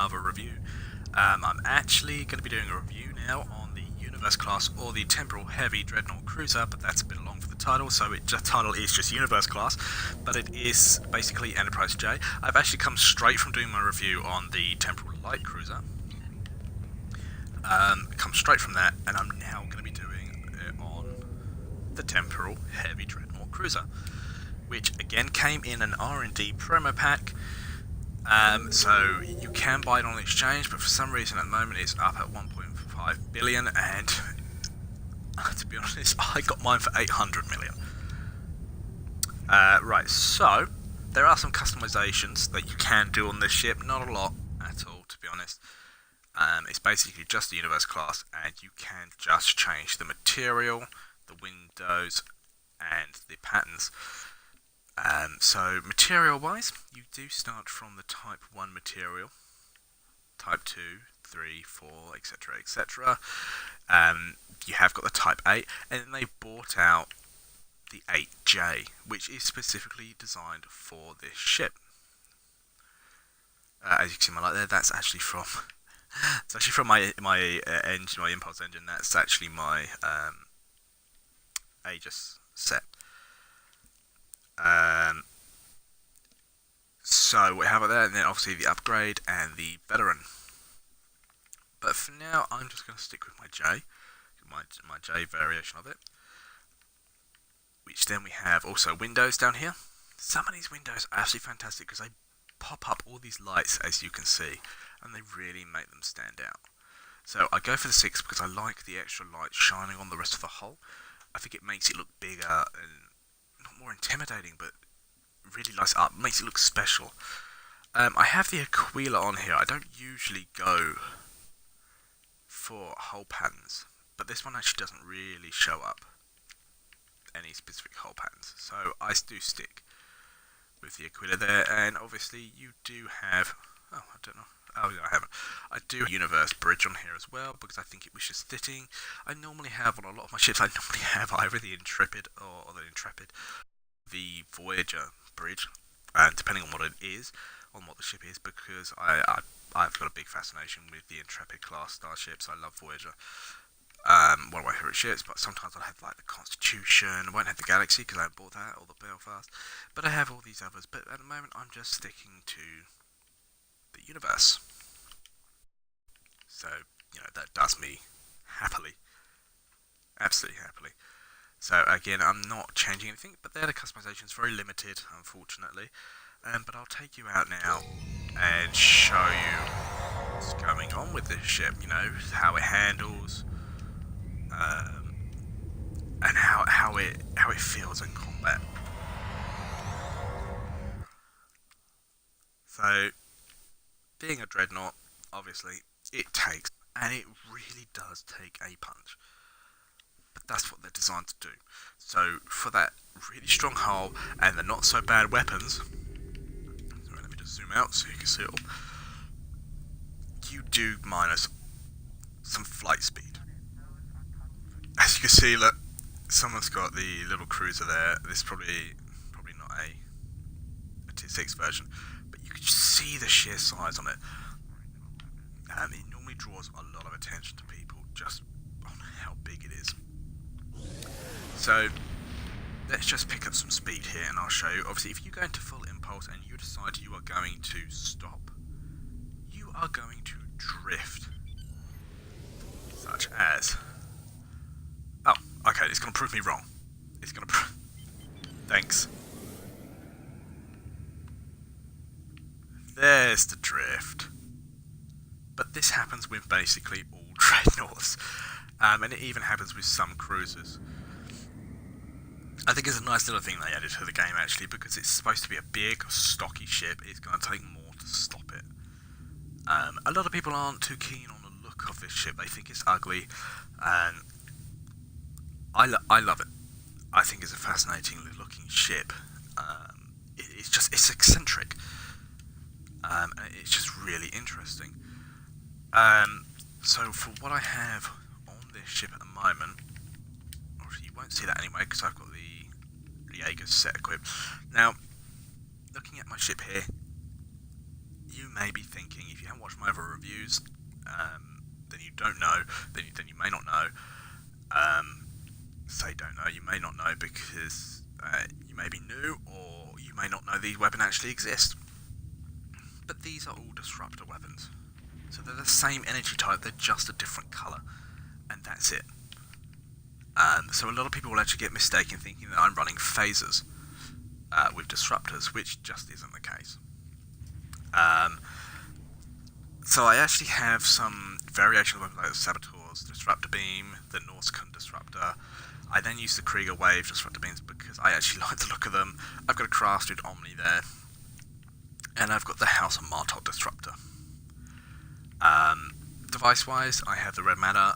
another review. I'm actually going to be doing a review now on the Universe class or the Temporal Heavy Dreadnought Cruiser, but that's a bit long for the title, so the title is just Universe class, but it is basically Enterprise J. I've actually come straight from doing my review on the Temporal Light Cruiser. Come straight from that, and I'm now going to be doing it on the Temporal Heavy Dreadnought Cruiser, which again came in an R&D promo pack. So you can buy it on exchange, but for some reason at the moment it's up at 1.5 billion, and to be honest, I got mine for 800 million. Right, so there are some customizations that you can do on this ship, not a lot at all, to be honest. It's basically just the Universe class, and you can just change the material, the windows, and the patterns. So material wise, you do start from the type 1 material, type 2, 3, 4, etc, etc. You have got the type 8, and then they bought out the 8J, which is specifically designed for this ship. As you can see my light there, that's actually from it's actually from my engine, my impulse engine. That's actually my Aegis set. So we have it there, and then obviously the upgrade and the veteran. But for now, I'm just going to stick with my J, my J variation of it. Which then we have also windows down here. Some of these windows are absolutely fantastic because they pop up all these lights, as you can see, and they really make them stand out. So I go for the 6 because I like the extra light shining on the rest of the hull. I think it makes it look bigger and not more intimidating, but really lights up, makes it look special. I have the Aquila on here. I don't usually go for hull patterns, but this one actually doesn't really show up any specific hull patterns, so I do stick with the Aquila there. And obviously you do have, oh I don't know, oh no I haven't, I do have Universe Bridge on here as well because I think it was just fitting. I normally have on a lot of my ships, I normally have either the Intrepid or the Voyager bridge, depending on what it is, on what the ship is, because I've got a big fascination with the Intrepid class starships. I love Voyager, one of my favourite ships, but sometimes I'll have like the Constitution. I won't have the Galaxy because I haven't bought that, or the Belfast, but I have all these others. But at the moment I'm just sticking to the Universe. So, you know, that does me happily. Absolutely happily. So again, I'm not changing anything, but they're the customizations, very limited, unfortunately. But I'll take you out now and show you what's going on with this ship. You know, how it handles, and how it feels in combat. So, being a dreadnought, obviously, it takes, and it really does take a punch. But that's what they're designed to do. So for that really strong hull and the not so bad weapons, so let me just zoom out so you can see it all, you do minus some flight speed. As you can see, look, someone's got the little cruiser there. This is probably not a Tier 6 version, but you can just see the sheer size on it. It normally draws a lot of attention to people just on how big it is. So let's just pick up some speed here and I'll show you. Obviously, if you go into full impulse and you decide you are going to stop, you are going to drift. Such as, oh, okay, it's going to prove me wrong. It's going to thanks. There's the drift. But this happens with basically all dreadnoughts, and it even happens with some cruisers. I think it's a nice little thing they added to the game actually, because it's supposed to be a big, stocky ship. It's going to take more to stop it. A lot of people aren't too keen on the look of this ship. They think it's ugly, and I love it. I think it's a fascinating looking ship. It's eccentric, and it's just really interesting. So for what I have on this ship at the moment, obviously you won't see that anyway because I've got the Aegis set equipped. Now, looking at my ship here, you may be thinking, if you haven't watched my other reviews, then you don't know, then you may not know. Say don't know, you may not know because you may be new, or you may not know these weapons actually exist. But these are all disruptor weapons. So they're the same energy type, they're just a different colour. And that's it. So a lot of people will actually get mistaken thinking that I'm running phasers with disruptors, which just isn't the case. So I actually have some variation of weapons like the Saboteur's Disruptor Beam, the Norscan Disruptor. I then use the Krieger Wave Disruptor Beams because I actually like the look of them. I've got a Crafted Omni there. And I've got the House of Martok Disruptor. Device-wise, I have the red matter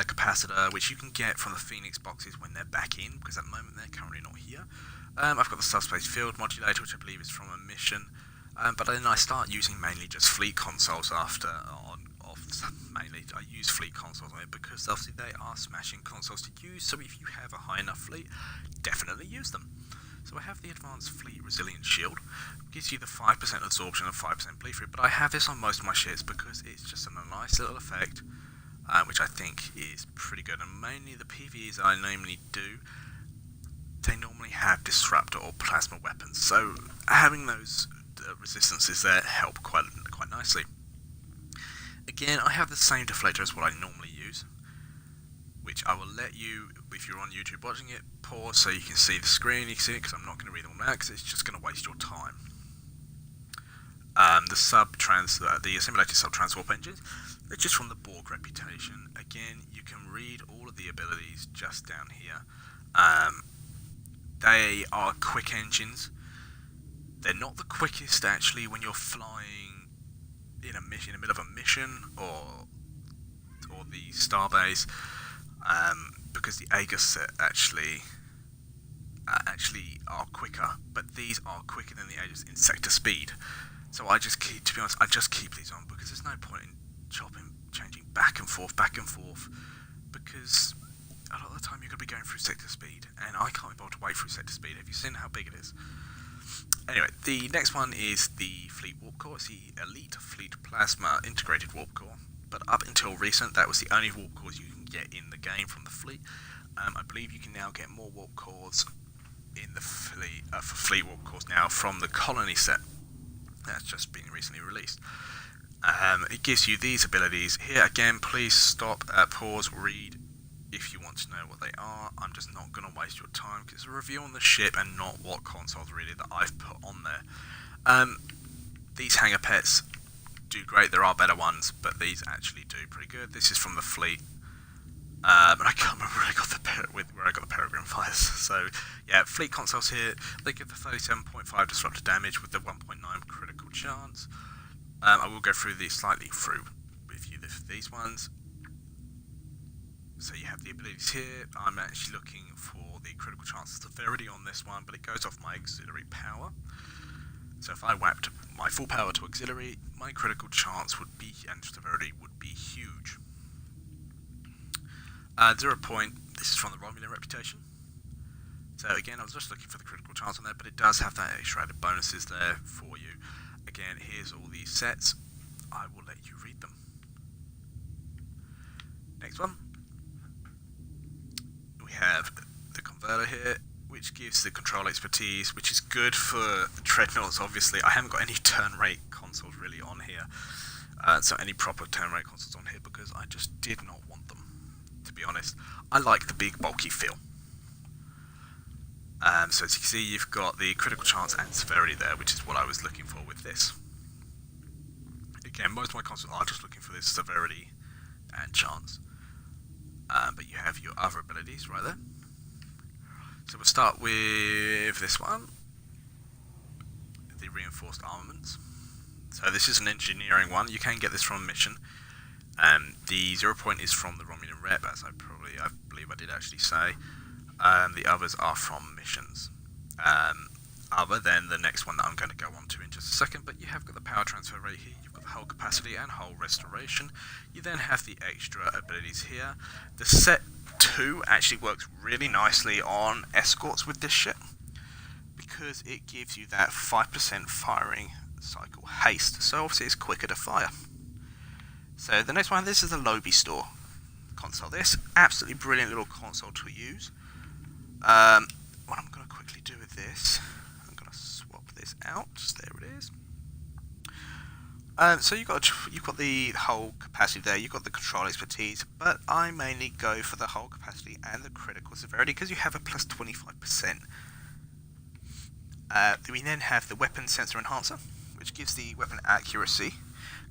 capacitor, which you can get from the Phoenix boxes when they're back in, because at the moment they're currently not here. I've got the Subspace Field Modulator, which I believe is from a mission. But then I start using mainly just fleet consoles mainly. I use fleet consoles on it because obviously they are smashing consoles to use, so if you have a high enough fleet, definitely use them. So I have the Advanced Fleet Resilience Shield, gives you the 5% absorption and 5% bleed through, but I have this on most of my ships because it's just a nice little effect, which I think is pretty good, and mainly the PvEs that I normally do, they normally have disruptor or plasma weapons, so having those resistances there help quite nicely. Again, I have the same deflector as what I normally use, which I will let you, if you're on YouTube watching it, pause so you can see the screen, you can see it because I'm not going to read them all out because it's just going to waste your time. The assimilated sub-transwarp engines, they're just from the Borg reputation. Again, you can read all of the abilities just down here. They are quick engines. They're not the quickest actually when you're flying in the middle of a mission or the starbase, because the Aegis set actually are quicker, but these are quicker than the Aegis in sector speed. So I just keep these on because there's no point in changing back and forth, because a lot of the time you're going to be going through sector speed, and I can't be able to wait through sector speed. Have you seen how big it is? Anyway, the next one is the Fleet Warp Core. It's the Elite Fleet Plasma Integrated Warp Core, but up until recent, that was the only warp cores you can get in the game from the fleet. I believe you can now get more warp cores in the fleet for fleet warp cores now from the Colony set. That's just been recently released. It gives you these abilities here. Again, please stop, pause, read if you want to know what they are. I'm just not going to waste your time because it's a review on the ship and not what consoles really that I've put on there. These hangar pets do great. There are better ones, but these actually do pretty good. This is from the fleet. But I can't remember where I got the Peregrine fires. So yeah, fleet consoles here. They give the 37.5 disruptor damage with the 1.9 critical chance. I will go through these slightly with you these ones. So you have the abilities here. I'm actually looking for the critical chance severity on this one, but it goes off my auxiliary power. So if I whacked my full power to auxiliary, my critical chance and severity would be huge. 0 point, this is from the Romulan reputation. So again, I was just looking for the critical chance on there, but it does have that extra added bonuses there for you. Again, here's all these sets. I will let you read them. Next one. We have the converter here, which gives the control expertise, which is good for the dreadnoughts. Obviously, I haven't got any turn rate consoles really on here, so any proper turn rate consoles on here because I just did not want them. To be honest, I like the big bulky feel. So as you can see, you've got the critical chance and severity there, which is what I was looking for with this. Again, most of my consoles are just looking for this severity and chance. But you have your other abilities right there. So we'll start with this one, the reinforced armaments. So this is an engineering one. You can get this from a mission. The 0 point is from the Romulan rep, as I believe I did actually say. The others are from missions. Other than the next one that I'm going to go on to in just a second, but you have got the power transfer rate here, you've got the hull capacity and hull restoration. You then have the extra abilities here. The set 2 actually works really nicely on escorts with this ship because it gives you that 5% firing cycle haste, so obviously it's quicker to fire. So the next one, this is the lobby store console. This absolutely brilliant little console to use. What I'm going to quickly do with this, I'm going to swap this out. There it is. So you've got the whole capacity there. You've got the control expertise, but I mainly go for the whole capacity and the critical severity because you have a plus 25%. We then have the weapon sensor enhancer, which gives the weapon accuracy.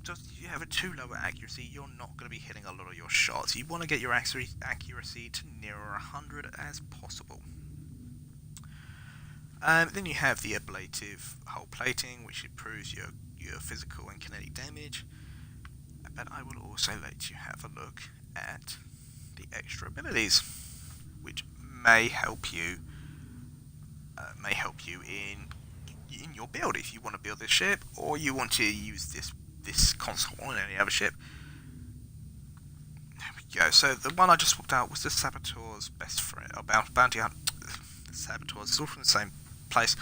So if you have a too low accuracy, you're not going to be hitting a lot of your shots. You want to get your accuracy to nearer 100 as possible. Then you have the ablative hull plating, which improves your physical and kinetic damage. But I will also let you have a look at the extra abilities, which may help you in your build if you want to build this ship or you want to use this console on any other ship. There we go. So the one I just swapped out was the Saboteur's best friend, or Bounty Hunter. The Saboteur's, it's all from the same place.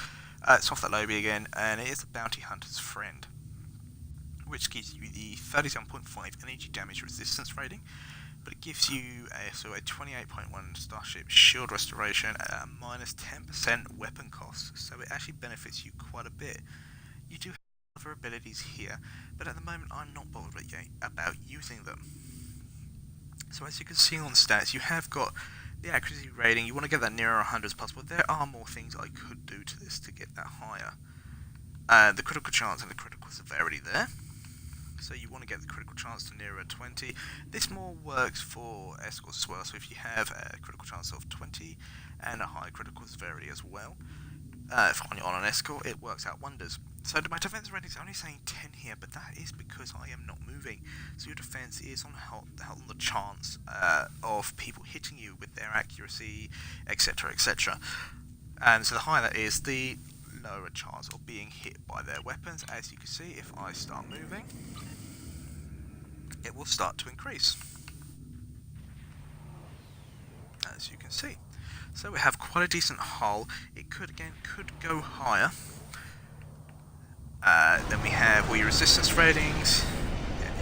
It's off that lobby again, and it is the Bounty Hunter's friend, which gives you the 37.5 energy damage resistance rating, but it gives you a 28.1 Starship shield restoration at a minus 10% weapon cost, so it actually benefits you quite a bit. You do have other abilities here, but at the moment I'm not bothered about using them. So as you can see on the stats, you have got the accuracy rating. You want to get that nearer 100 as possible. There are more things I could do to this to get that higher. The critical chance and the critical severity there. So you want to get the critical chance to nearer 20. This more works for escorts as well. So if you have a critical chance of 20 and a high critical severity as well, on an escort, it works out wonders. So my defense rating is only saying 10 here, but that is because I am not moving. So your defense is on the chance of people hitting you with their accuracy, etc., etc. And so the higher that is, the lower chance of being hit by their weapons. As you can see, if I start moving, it will start to increase, as you can see. So we have quite a decent hull. It could go higher. Then we have all your resistance ratings,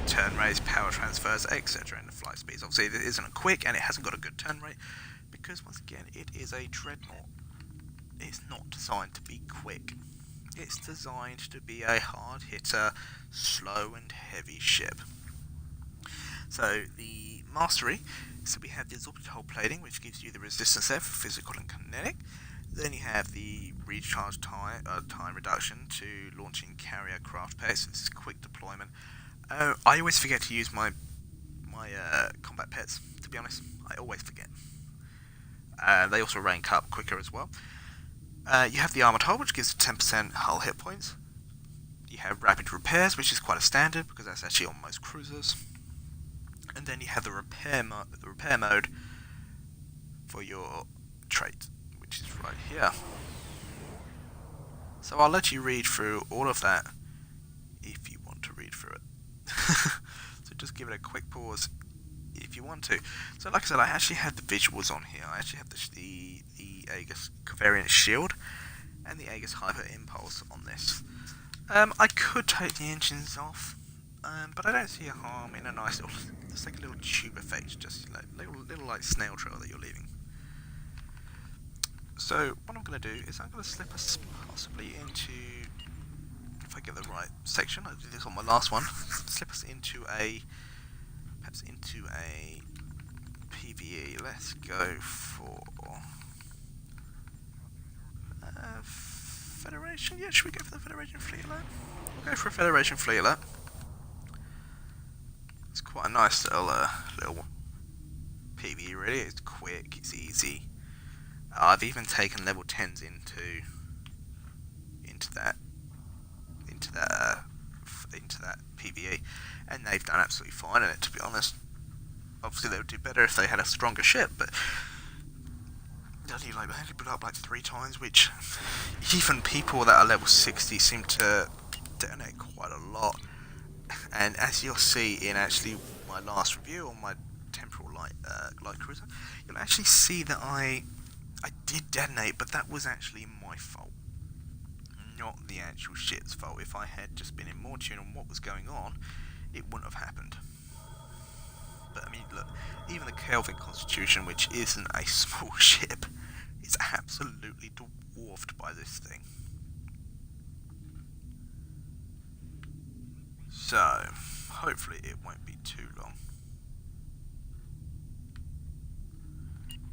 turn rates, power transfers, etc. and the flight speeds. Obviously it isn't quick and it hasn't got a good turn rate because once again it is a dreadnought. It's not designed to be quick. It's designed to be a hard hitter, slow and heavy ship. So the mastery, so we have the absorptive hull plating, which gives you the resistance there for physical and kinetic. Then you have the recharge time reduction to launching carrier craft pets. This is quick deployment. I always forget to use my combat pets, to be honest. I always forget. They also rank up quicker as well. You have the armoured hull, which gives 10% hull hit points. You have rapid repairs, which is quite a standard because that's actually on most cruisers. And then you have the repair mode for your trait, which is right here. So I'll let you read through all of that if you want to read through it. So just give it a quick pause if you want to. So like I said, I actually have the visuals on here. I actually have the Aegis Covariant Shield and the Aegis Hyper Impulse on this. I could take the engines off, but I don't see a harm in a nice little, just like a little tube effect, just like little like snail trail that you're leaving. So what I'm going to do is I'm going to slip us possibly into, if I get the right section, I did this on my last one, slip us into perhaps into a PvE. Let's go for Federation. Yeah, should we go for the Federation Fleet Alert? We'll go for a Federation Fleet Alert. It's quite a nice little PvE really. It's quick, it's easy. I've even taken level 10s into that PvE, and they've done absolutely fine in it, to be honest. Obviously they would do better if they had a stronger ship, but they only put up like 3 times, which even people that are level 60 seem to detonate quite a lot. And as you'll see in actually my last review on my temporal light cruiser, you'll actually see that I did detonate, but that was actually my fault. not the actual ship's fault. If I had just been in more tune on what was going on, it wouldn't have happened. But I mean, look, even the Kelvin Constitution, which isn't a small ship, is absolutely dwarfed by this thing. So, hopefully it won't be too long.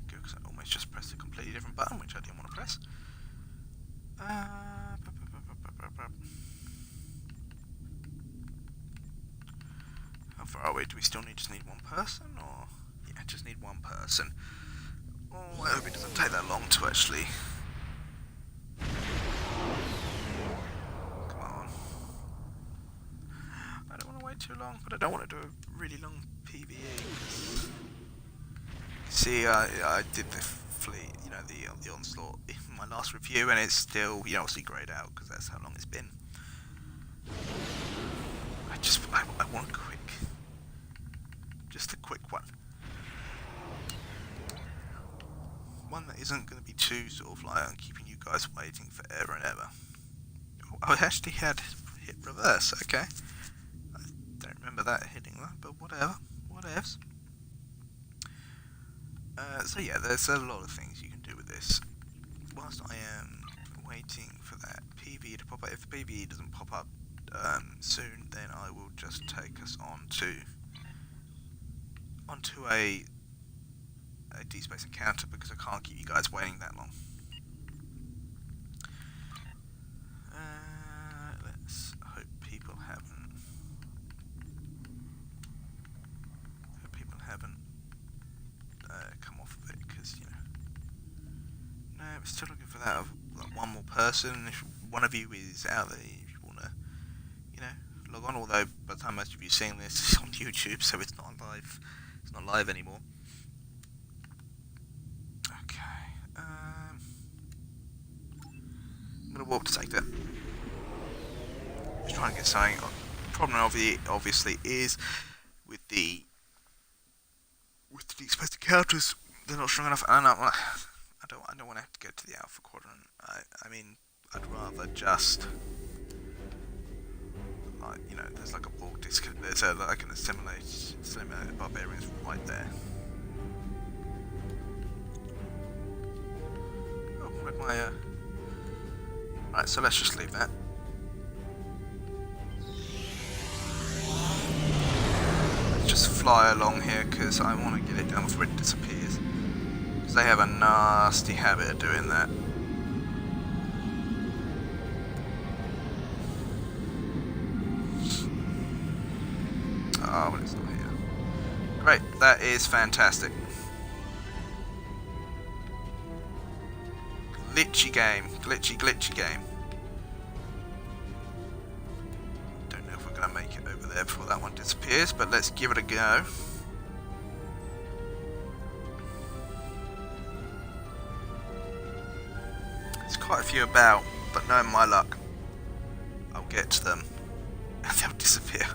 Good, because I almost just pressed a completely different button, which I didn't want to press. How far are we? Do we still just need one person, or yeah, just need one person? Oh, I hope it doesn't take that long to actually. Come on. I don't want to wait too long, but I don't want to do a really long PvE. See, I did the fleet, you know, the onslaught in my last review, and it's still, you know, obviously greyed out because that's how long it's been. I want a quick, just a quick one. One that isn't going to be too sort of like I'm keeping you guys waiting forever and ever. Oh, I actually had hit reverse. Okay, I don't remember that hitting that, but whatever, whatevs. So yeah, there's a lot of things you can do with this. Whilst I am waiting for that PvE to pop up, if the PvE doesn't pop up soon, then I will just take us onto a deep space encounter, because I can't keep you guys waiting that long. Let's hope people haven't come off of it, because you know. No, we're still looking for that one more person. If one of you is out there, if you wanna, you know, log on. Although by the time most of you seeing this, it's on YouTube, so it's not live. It's not live anymore. I'm gonna walk to take that. Just trying to get something. Problem obviously is with the exposed encounters, they're not strong enough. I don't want to have to go to the Alpha Quadrant. I mean, I'd rather just like, you know, there's like a bulk disc. There's like an assimilated barbarians right there. Oh, where'd my Right, so let's just leave that. Let's just fly along here, because I want to get it done before it disappears. Because they have a nasty habit of doing that. Oh, but it's not here. Great, that is fantastic. Glitchy game. Glitchy game. Don't know if we're going to make it over there before that one disappears, but let's give it a go. There's quite a few about, but knowing my luck, I'll get to them and they'll disappear.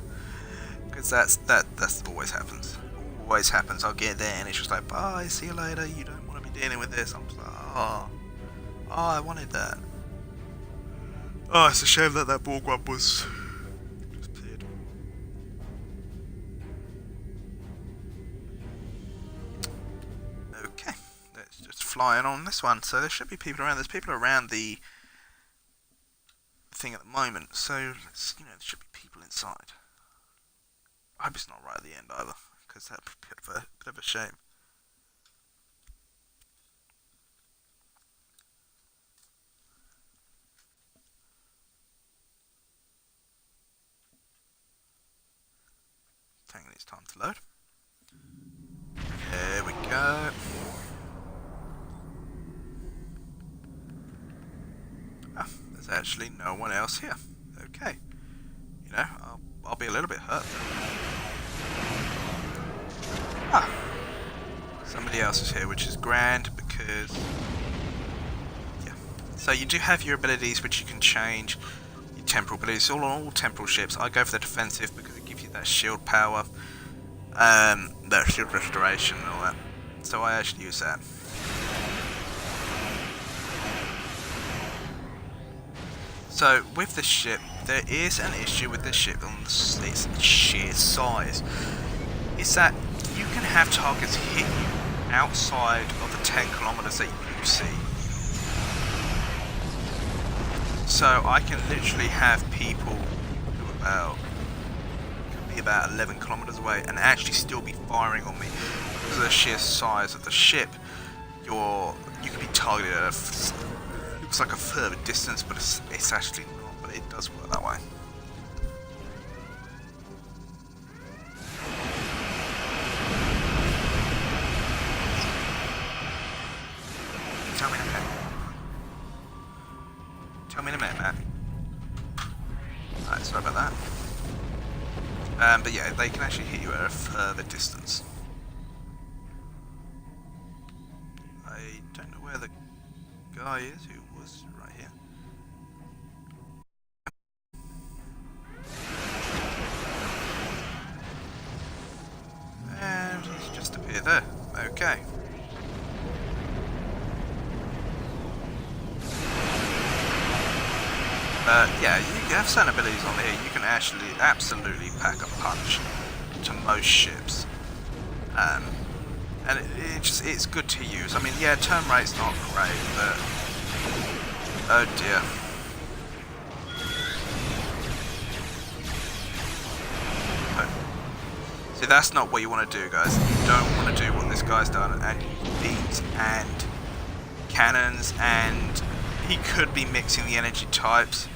Because that's always happens. Always happens. I'll get there and it's just like, bye, see you later, you don't want to be dealing with this. I'm just like, oh, I wanted that. Oh, it's a shame that Borg one was disappeared. Okay, let's just fly in on this one. So there should be people around. There's people around the thing at the moment. So there should be people inside. I hope it's not right at the end either, because that'd be a bit of a shame. Taking its time to load. There we go. Ah, there's actually no one else here. Okay. I'll be a little bit hurt though. Ah, somebody else is here, which is grand, because yeah. So you do have your abilities which you can change. Your temporal abilities, all temporal ships. I go for the defensive because it gives you that shield power, that shield restoration and all that. So I actually use that. So with the ship, there is an issue with the ship on its sheer size. Is that you can have targets hit you outside of the 10 kilometers that you see. So I can literally have people who could be about 11 kilometers away and actually still be firing on me because of the sheer size of the ship. You can be targeted at looks like a further distance, but it's actually not. But it does work that way. Tell me in a minute. Tell me in a minute, Matt. Alright, sorry about that. But yeah, they can actually hit you at a further distance. I don't know where the guy is who was right here. And he's just appeared there. Okay. Yeah, you have certain abilities on here. You can actually absolutely pack a punch to most ships. And it's good to use. I mean, yeah, turn rate's not great, but oh dear. See, that's not what you want to do, guys. You don't want to do what this guy's done and beams and cannons, and he could be mixing the energy types.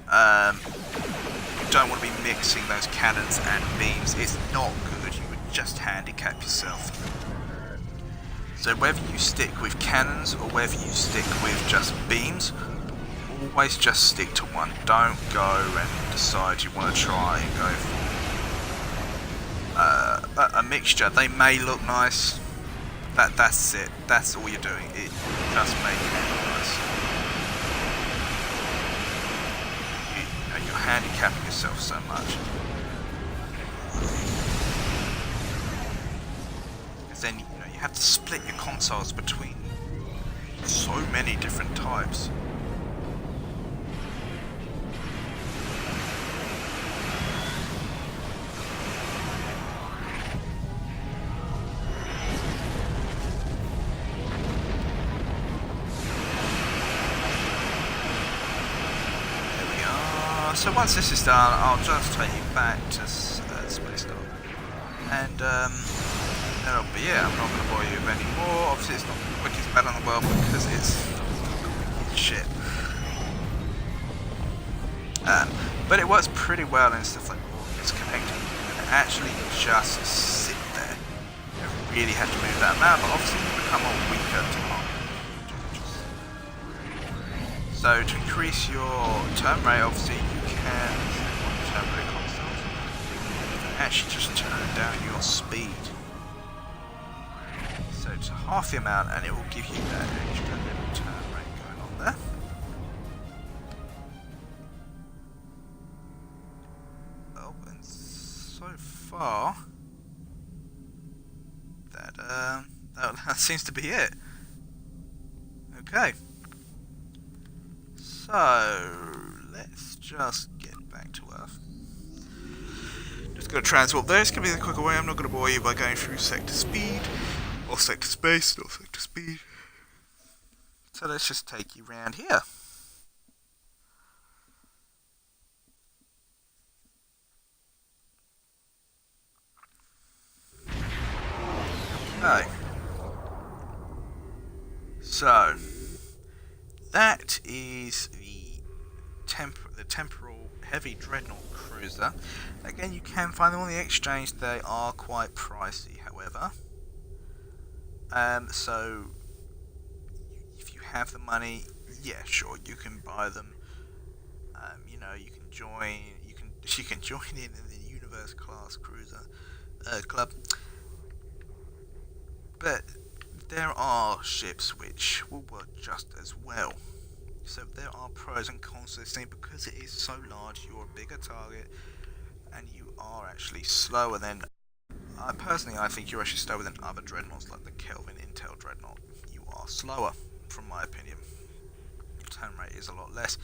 You don't want to be mixing those cannons and beams. It's not good. You would just handicap yourself. So whether you stick with cannons or whether you stick with just beams, always just stick to one. Don't go and decide you want to try and go for a mixture. They may look nice. That's it. That's all you're doing. It just makes it look nice. You're handicapping yourself so much. Because then you have to split your consoles between so many different types. So once this is done, I'll just take you back to Space Dock, and that'll be it. I'm not going to bore you with any more. Obviously, it's not the quickest battle in the world because it's shit. But it works pretty well in stuff like it's connected. You can actually just sit there. You don't really have to move that amount, but obviously you become a weaker target. So to increase your turn rate, obviously you can turn rate constant. You can actually just turn down your speed. So to half the amount, and it will give you that extra little turn rate going on there. Oh, and so far that seems to be it. Okay. So, let's just get back to Earth. Just going to transport there. It's going to be the quicker way. I'm not going to bore you by going through sector speed, or sector space, or sector speed. So let's just take you around here. Okay. So, that is the temporal heavy dreadnought cruiser. Again, you can find them on the exchange. They are quite pricey, however. So if you have the money, yeah, sure, you can buy them. You can join. You can join in the Universe class cruiser club. But there are ships which will work just as well. So there are pros and cons to this thing. Because it is so large, you're a bigger target, and you are actually slower than... I think you're actually slower than other dreadnoughts like the Kelvin Dreadnought. You are slower, from my opinion. Your turn rate is a lot less.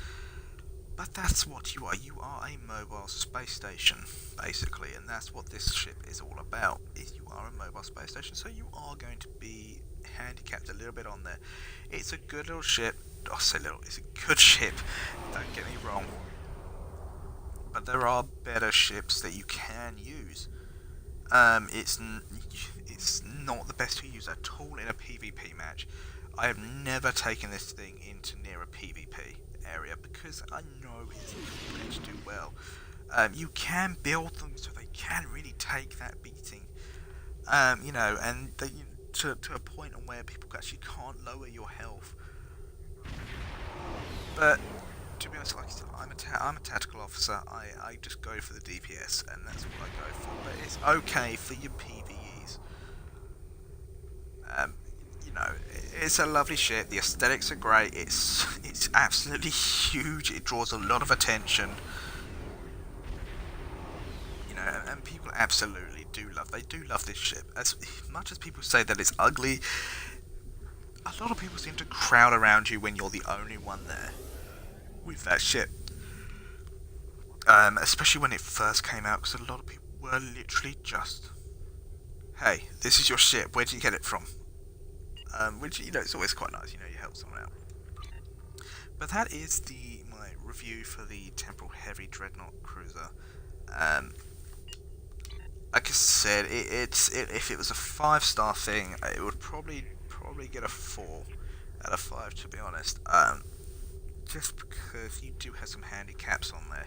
But that's what you are. You are a mobile space station, basically, and that's what this ship is all about. Is you are a mobile space station, so you are going to be handicapped a little bit on there. It's a good little ship. I say little. It's a good ship. Don't get me wrong. But there are better ships that you can use. It's not the best to use at all in a PvP match. I have never taken this thing into near a PvP area because I know it's not going to do well. You can build them so they can really take that beating. And to a point on where people actually can't lower your health. But to be honest, like I said, I'm a tactical officer. I just go for the DPS, and that's what I go for. But it's okay for your PvEs. It's a lovely ship. The aesthetics are great. It's absolutely huge. It draws a lot of attention. And people absolutely do love this ship. As much as people say that it's ugly, a lot of people seem to crowd around you when you're the only one there with that ship. Especially when it first came out, because a lot of people were literally just, hey, this is your ship, where did you get it from? Which, it's always quite nice, you help someone out. But that is my review for the Temporal Heavy Dreadnought Cruiser. Like I said, if it was a 5-star thing, it would probably get a 4 out of 5, to be honest. Just because you do have some handicaps on there.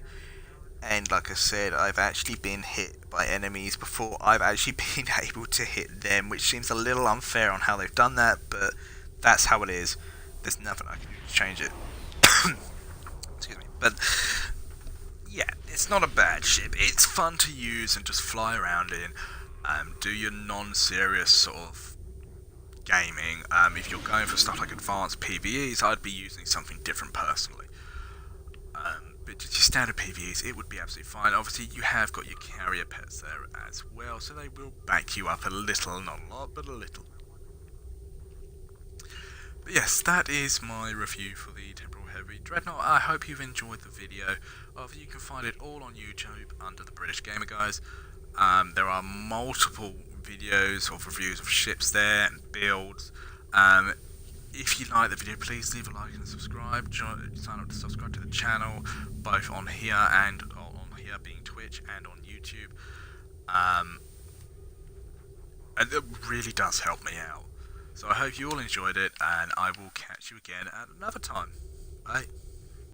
And like I said, I've actually been hit by enemies before I've actually been able to hit them, which seems a little unfair on how they've done that, but that's how it is. There's nothing I can do to change it. Excuse me. But yeah, it's not a bad ship. It's fun to use and just fly around in. Do your non-serious sort of gaming. If you're going for stuff like advanced PvEs, I'd be using something different personally. But just your standard PvEs, it would be absolutely fine. Obviously, you have got your carrier pets there as well, so they will back you up a little, not a lot, but a little. But yes, that is my review for the Temporal Heavy Dreadnought. I hope you've enjoyed the video. Obviously, you can find it all on YouTube under the British Gamer Guys. There are multiple videos of reviews of ships there and builds. If you like the video, please leave a like and subscribe. Sign up to subscribe to the channel, both on here and on here being Twitch and on YouTube. And it really does help me out. So I hope you all enjoyed it, and I will catch you again at another time. Bye.